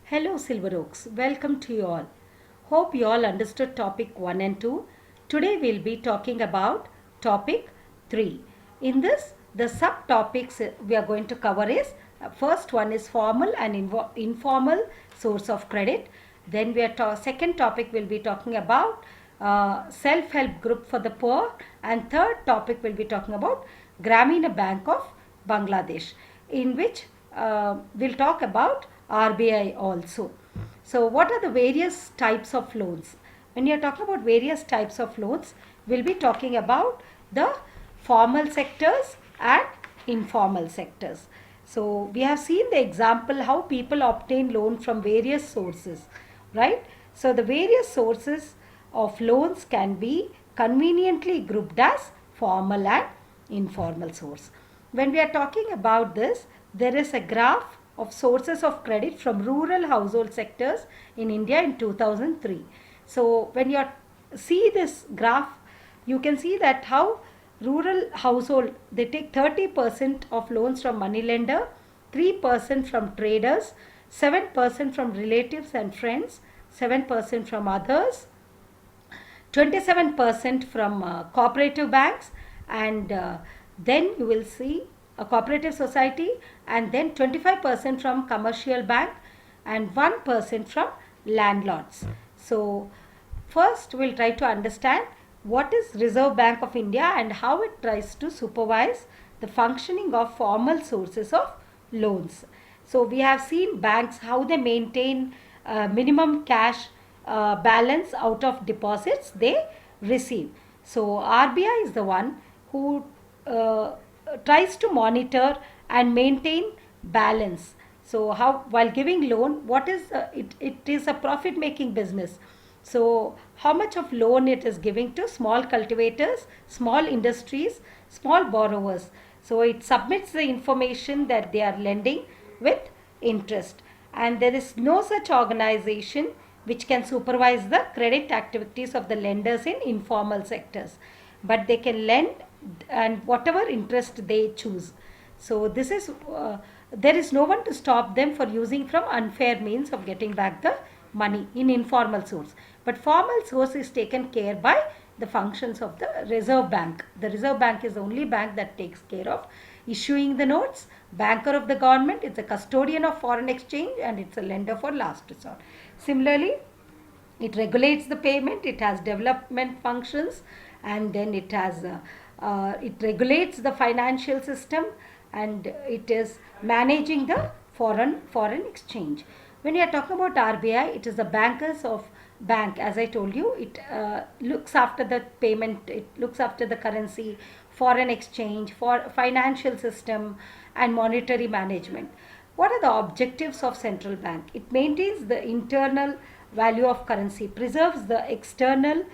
Hello Silver Oaks, welcome to you all. Hope you all understood topic 1 and 2. Today we'll be talking about topic 3. In this, the subtopics we are going to cover is first one is formal and informal source of credit. Then second topic will be talking about self-help group for the poor, and third topic will be talking about Grameen Bank of Bangladesh, in which we'll talk about RBI also. So what are the various types of loans? When you're talking about various types of loans, we'll be talking about the formal sectors and informal sectors. So we have seen the example how people obtain loan from various sources, right? So the various sources of loans can be conveniently grouped as formal and informal source. When we are talking about this, there is a graph of sources of credit from rural household sectors in India in 2003. So when you see this graph, you can see that how rural household, they take 30% of loans from money lender, 3% from traders, 7% from relatives and friends, 7% from others, 27% from cooperative banks, and then you will see a cooperative society, and then 25% from commercial bank and 1% from landlords. So first we'll try to understand what is Reserve Bank of India and how it tries to supervise the functioning of formal sources of loans. So we have seen banks how they maintain minimum cash balance out of deposits they receive. So RBI is the one who tries to monitor and maintain balance. So how, while giving loan, what is it is a profit making business. So how much of loan it is giving to small cultivators, small industries, small borrowers. So it submits the information that they are lending with interest, and there is no such organization which can supervise the credit activities of the lenders in informal sectors, but they can lend and whatever interest they choose. So this is there is no one to stop them for using from unfair means of getting back the money in informal source, but formal source is taken care by the functions of the Reserve Bank. The Reserve Bank is the only bank that takes care of issuing the notes, banker of the government, it's a custodian of foreign exchange, and it's a lender for last resort. Similarly, it regulates the payment, it has development functions, and then it regulates the financial system, and it is managing the foreign exchange. When you are talking about RBI, it is the bankers of bank. As I told you, it looks after the payment, it looks after the currency, foreign exchange, for financial system, and monetary management. What are the objectives of central bank? It maintains the internal value of currency, preserves the external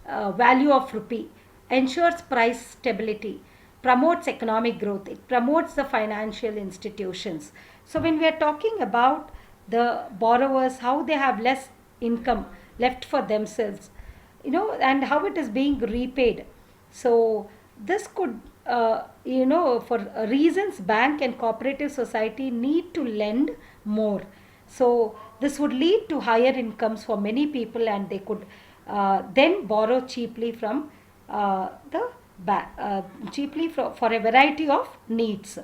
value of rupee, ensures price stability, promotes economic growth, it promotes the financial institutions. So when we are talking about the borrowers, how they have less income left for themselves, and how it is being repaid. So this could, for reasons, bank and cooperative society need to lend more. So this would lead to higher incomes for many people, and they could then borrow cheaply from the cheaply for a variety of needs.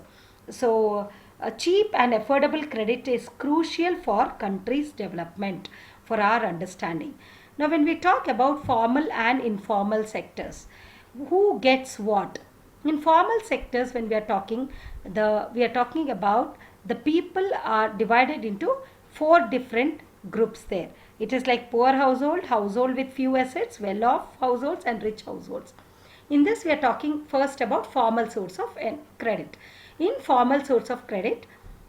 So a cheap and affordable credit is crucial for countries' development, for our understanding. Now when we talk about formal and informal sectors, who gets what? In formal sectors, when we are talking about the people are divided into four different groups there. It is like poor household, household with few assets, well off households, and rich households. In this, we are talking first about formal source of credit. In formal source of credit,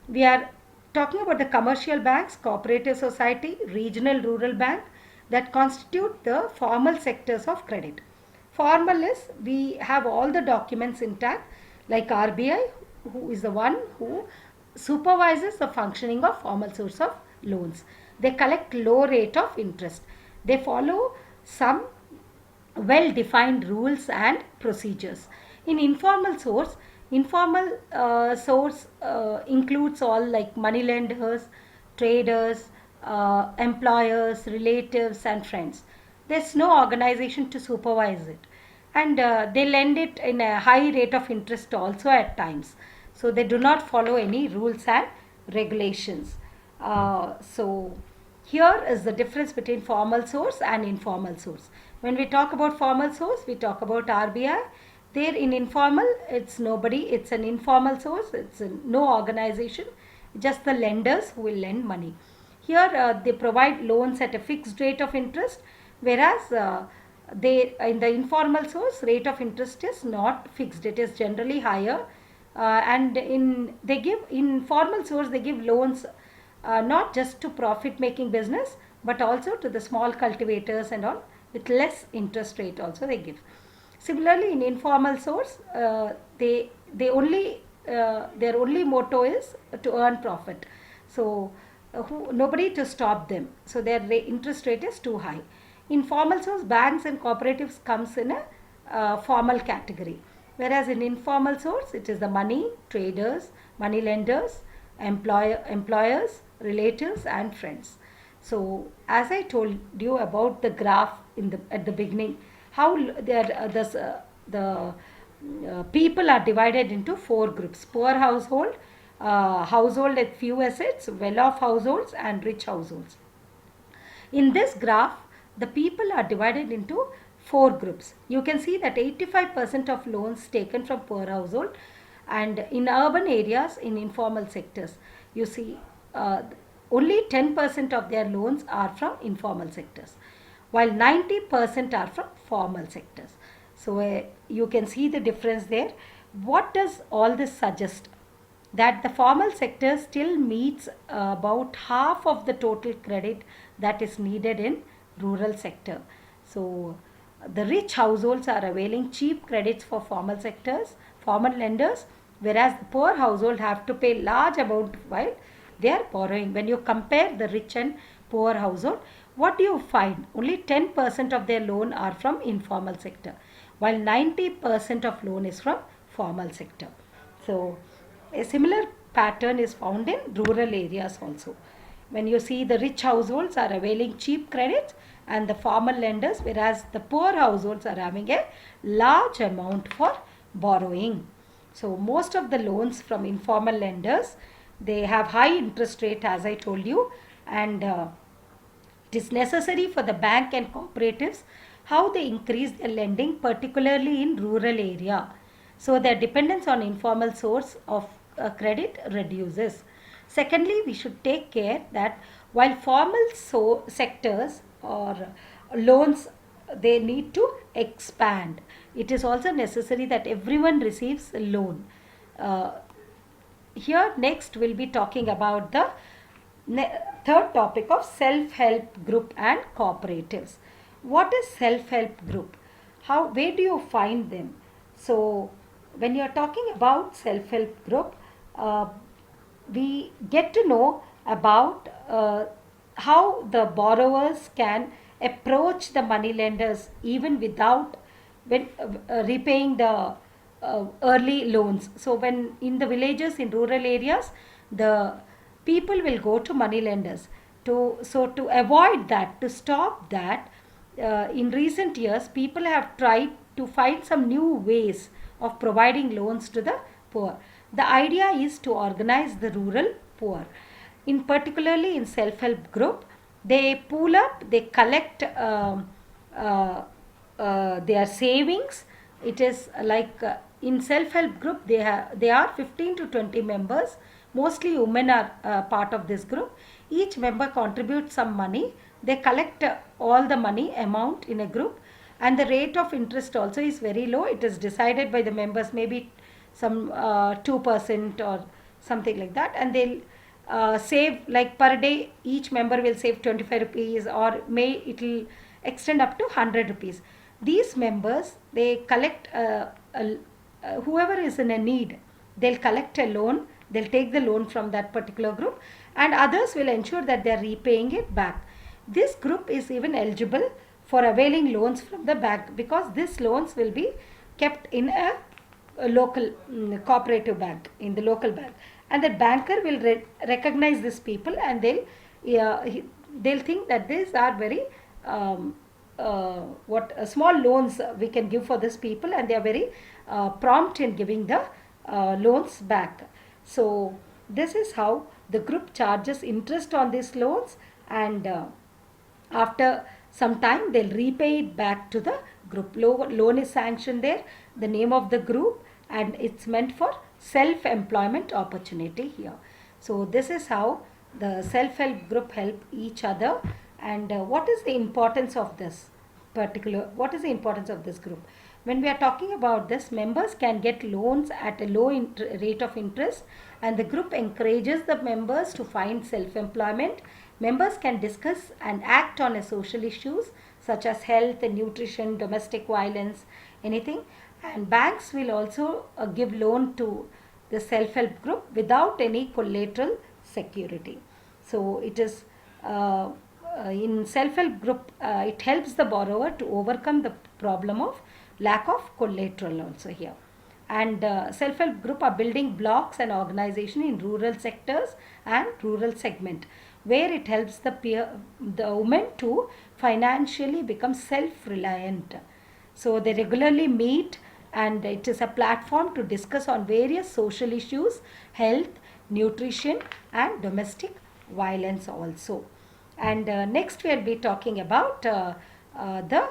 we are talking about the commercial banks, cooperative society, regional rural bank, that constitute the formal sectors of credit. Formal is, we have all the documents intact, like RBI, who is the one who supervises the functioning of formal source of loans. They collect low rate of interest. They follow some well defined rules and procedures. In informal source includes all like money lenders, traders, employers, relatives, and friends. There's no organization to supervise it, and they lend it in a high rate of interest also at times. So they do not follow any rules and regulations. So here is the difference between formal source and informal source. When we talk about formal source, we talk about RBI. There in informal, it's nobody, it's an informal source, it's no organization, just the lenders who will lend money. Here they provide loans at a fixed rate of interest, whereas they in the informal source rate of interest is not fixed, it is generally higher. And in formal source they give loans not just to profit making business, but also to the small cultivators and all, with less interest rate also they give. Similarly, in informal source, they only their only motto is to earn profit. So nobody to stop them. So their interest rate is too high. In formal source, banks and cooperatives comes in a formal category, whereas in informal source, it is the money, traders, money lenders, employers, relatives, and friends. So as I told you about the graph at the beginning, how the people are divided into four groups: poor household, household with few assets, well-off households, and rich households. In this graph, the people are divided into four groups. You can see that 85% of loans taken from poor household, and in urban areas, in informal sectors, you see only 10% of their loans are from informal sectors, while 90% are from formal sectors. So you can see the difference there. What does all this suggest? That the formal sector still meets about half of the total credit that is needed in rural sector. So the rich households are availing cheap credits for formal sectors, formal lenders, whereas the poor household have to pay large amount while they are borrowing. When you compare the rich and poor household, what do you find? Only 10% of their loan are from informal sector, while 90% of loan is from formal sector. So a similar pattern is found in rural areas also. When you see the rich households are availing cheap credits and the formal lenders, whereas the poor households are having a large amount for borrowing. So most of the loans from informal lenders, they have high interest rate, as I told you, and it is necessary for the bank and cooperatives how they increase their lending, particularly in rural area. So their dependence on informal source of credit reduces. Secondly, we should take care that while formal sectors or loans, they need to expand, it is also necessary that everyone receives a loan. Uh, Here next we'll be talking about the third topic of self-help group and cooperatives. What is self-help group? Where do you find them? So when you are talking about self-help group, we get to know about how the borrowers can approach the money lenders even without repaying the early loans. So when in the villages, in rural areas, the people will go to money lenders to avoid that, to stop that. In recent years, people have tried to find some new ways of providing loans to the poor. The idea is to organize the rural poor. In particularly in self-help group, they pool up, they collect their savings. It is like in self-help group, they are 15 to 20 members. Mostly women are part of this group. Each member contributes some money. They collect all the money amount in a group, and the rate of interest also is very low. It is decided by the members, maybe some 2% or something like that, and they'll save, like per day each member will save 25 rupees, or it will extend up to 100 rupees. These members, they collect whoever is in a need, they'll collect a loan, they'll take the loan from that particular group, and others will ensure that they are repaying it back. This group is even eligible for availing loans from the bank, because these loans will be kept in a local cooperative bank, in the local bank, and the banker will recognize these people, and they'll think that these are very um, small loans we can give for these people, and they are very prompt in giving the loans back. So this is how the group charges interest on these loans, and after some time they'll repay it back to the group. Loan is sanctioned there, the name of the group, and it's meant for self-employment opportunity here. So this is how the self-help group help each other. And what is the importance of this group? When we are talking about this, members can get loans at a low rate of interest, and the group encourages the members to find self-employment. Members can discuss and act on social issues such as health and nutrition, domestic violence, anything. And banks will also give loan to the self-help group without any collateral security. So it is in self-help group, it helps the borrower to overcome the problem of lack of collateral also here. And self-help group are building blocks and organization in rural sectors and rural segment, where it helps the women to financially become self-reliant. So they regularly meet, and it is a platform to discuss on various social issues, health, nutrition, and domestic violence also. And next we will be talking about the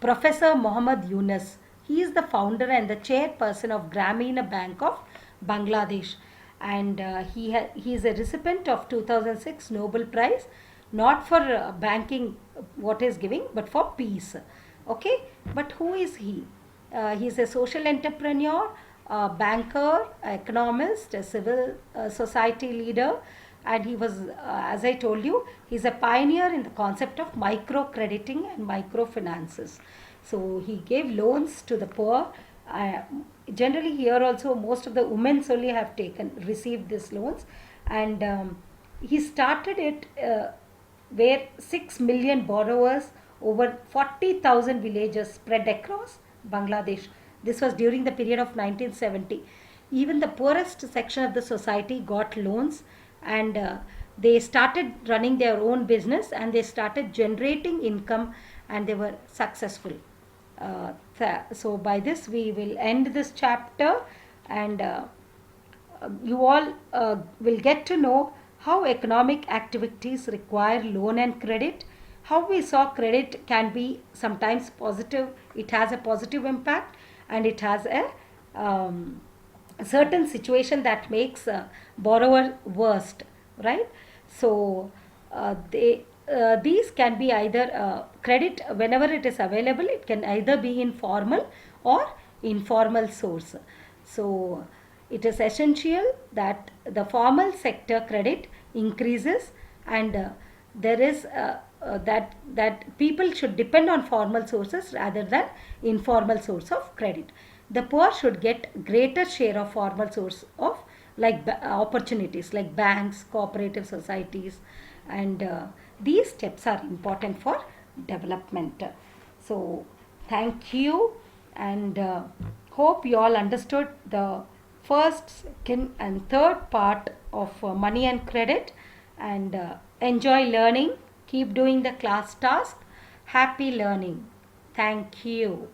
Professor Muhammad Yunus. He is the founder and the chairperson of Grameen Bank of Bangladesh, and he is a recipient of 2006 Nobel Prize, not for banking what is giving, but for peace. Okay, but who is he? He is a social entrepreneur, a banker, economist, a civil society leader, and he was, as I told you, he's a pioneer in the concept of microcrediting and microfinances. So he gave loans to the poor. Generally here also most of the women only have received these loans, and he started it where 6 million borrowers over 40,000 villages spread across Bangladesh. This was during the period of 1970. Even the poorest section of the society got loans, and they started running their own business, and they started generating income, and they were successful. So by this we will end this chapter, and you all will get to know how economic activities require loan and credit, how we saw credit can be sometimes positive, it has a positive impact, and it has a certain situation that makes borrower worst, right? So these can be either credit, whenever it is available, it can either be in formal or informal source. So it is essential that the formal sector credit increases, and there is that people should depend on formal sources rather than informal source of credit. The poor should get greater share of formal source of opportunities like banks, cooperative societies, and these steps are important for development. So thank you, and hope you all understood the first, second, and third part of money and credit, and enjoy learning. Keep doing the class task. Happy learning. Thank you.